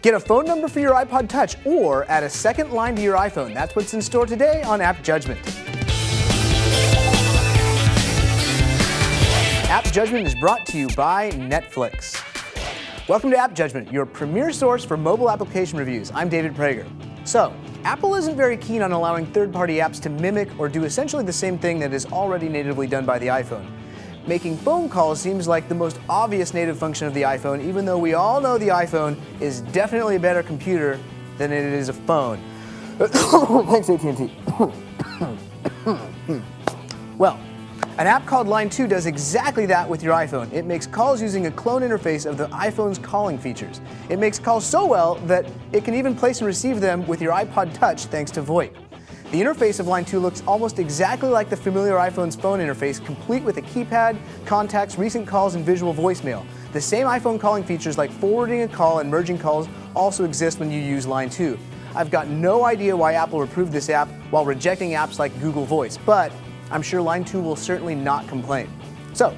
Get a phone number for your iPod Touch or add a second line to your iPhone. That's what's in store today on App Judgment. App Judgment is brought to you by Netflix. Welcome to App Judgment, your premier source for mobile application reviews. I'm David Prager. So, Apple isn't very keen on allowing third-party apps to mimic or do essentially the same thing that is already natively done by the iPhone. Making phone calls seems like the most obvious native function of the iPhone, even though we all know the iPhone is definitely a better computer than it is a phone. Thanks, AT&T. Well, an app called Line2 does exactly that with your iPhone. It makes calls using a clone interface of the iPhone's calling features. It makes calls so well that it can even place and receive them with your iPod Touch thanks to Voip. The interface of Line2 looks almost exactly like the familiar iPhone's phone interface, complete with a keypad, contacts, recent calls, and visual voicemail. The same iPhone calling features like forwarding a call and merging calls also exist when you use Line2. I've got no idea why Apple approved this app while rejecting apps like Google Voice, but I'm sure Line2 will certainly not complain. So,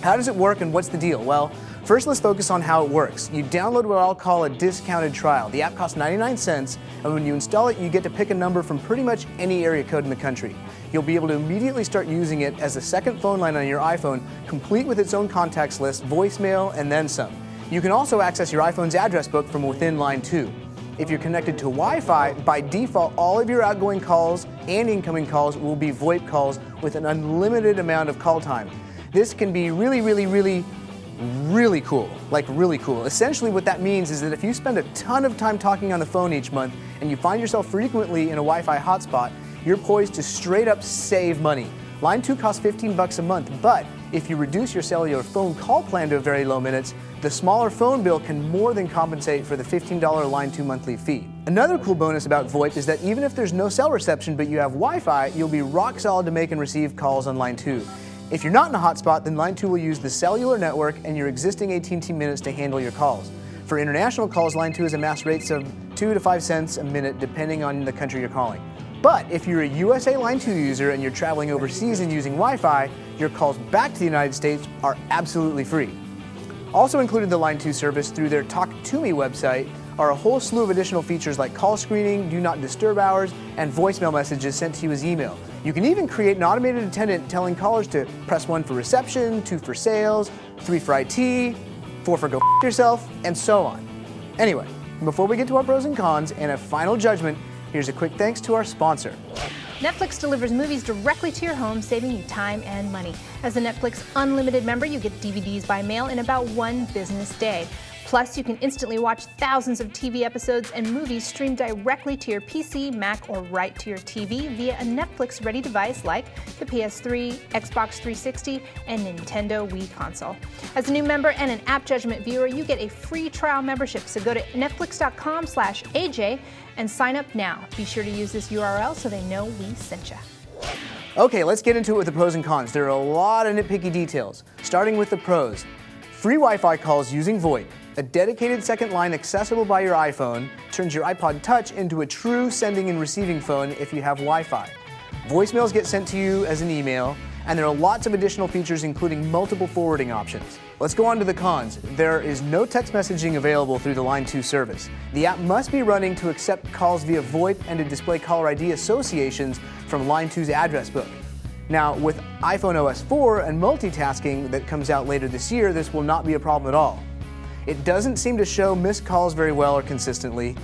how does it work and what's the deal? Well, first let's focus on how it works. You download what I'll call a discounted trial. The app costs 99 cents, and when you install it, you get to pick a number from pretty much any area code in the country. You'll be able to immediately start using it as a second phone line on your iPhone, complete with its own contacts list, voicemail, and then some. You can also access your iPhone's address book from within Line2. If you're connected to Wi-Fi, by default, all of your outgoing calls and incoming calls will be Voip calls with an unlimited amount of call time. This can be really cool, like really cool. Essentially what that means is that if you spend a ton of time talking on the phone each month and you find yourself frequently in a Wi-Fi hotspot, you're poised to straight up save money. Line2 costs $15 a month, but if you reduce your cellular phone call plan to very low minutes, the smaller phone bill can more than compensate for the $15 Line2 monthly fee. Another cool bonus about Voip is that even if there's no cell reception but you have Wi-Fi, you'll be rock solid to make and receive calls on Line2. If you're not in a hotspot, then Line2 will use the cellular network and your existing AT&T minutes to handle your calls. For international calls, Line2 has amassed rates of 2 to 5 cents a minute depending on the country you're calling. But if you're a USA Line2 user and you're traveling overseas and using Wi-Fi, your calls back to the United States are absolutely free. Also included in the Line2 service through their Talk to Me website are a whole slew of additional features like call screening, do not disturb hours, and voicemail messages sent to you as email. You can even create an automated attendant telling callers to press 1 for reception, 2 for sales, 3 for IT, 4 for go f yourself, and so on. Anyway, before we get to our pros and cons and a final judgment, here's a quick thanks to our sponsor. Netflix delivers movies directly to your home, saving you time and money. As a Netflix Unlimited member, you get DVDs by mail in about 1 business day. Plus, you can instantly watch thousands of TV episodes and movies streamed directly to your PC, Mac, or right to your TV via a Netflix-ready device like the PS3, Xbox 360, and Nintendo Wii console. As a new member and an App Judgment viewer, you get a free trial membership, so go to netflix.com/AJ and sign up now. Be sure to use this URL so they know we sent you. Okay, let's get into it with the pros and cons. There are a lot of nitpicky details. Starting with the pros. Free Wi-Fi calls using Voip. A dedicated second line accessible by your iPhone turns your iPod Touch into a true sending and receiving phone if you have Wi-Fi. Voicemails get sent to you as an email, and there are lots of additional features including multiple forwarding options. Let's go on to the cons. There is no text messaging available through the Line2 service. The app must be running to accept calls via Voip and to display caller ID associations from Line2's address book. Now, with iPhone OS 4 and multitasking that comes out later this year, this will not be a problem at all. It doesn't seem to show missed calls very well or consistently,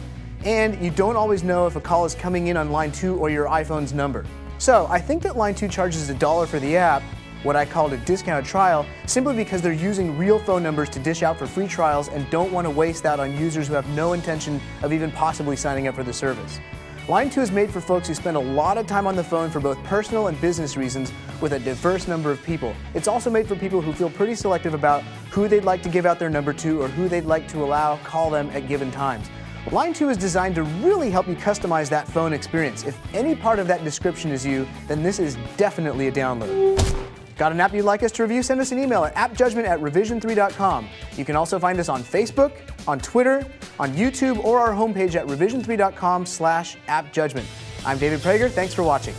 and you don't always know if a call is coming in on Line2 or your iPhone's number. So I think that Line2 charges $1 for the app, what I called a discounted trial, simply because they're using real phone numbers to dish out for free trials and don't want to waste that on users who have no intention of even possibly signing up for the service. Line2 is made for folks who spend a lot of time on the phone for both personal and business reasons with a diverse number of people. It's also made for people who feel pretty selective about who they'd like to give out their number to or who they'd like to allow call them at given times. Line2 is designed to really help you customize that phone experience. If any part of that description is you, then this is definitely a download. Got an app you'd like us to review? Send us an email at appjudgment@revision3.com. You can also find us on Facebook, on Twitter, on YouTube, or our homepage at revision3.com/appjudgment. I'm David Prager. Thanks for watching.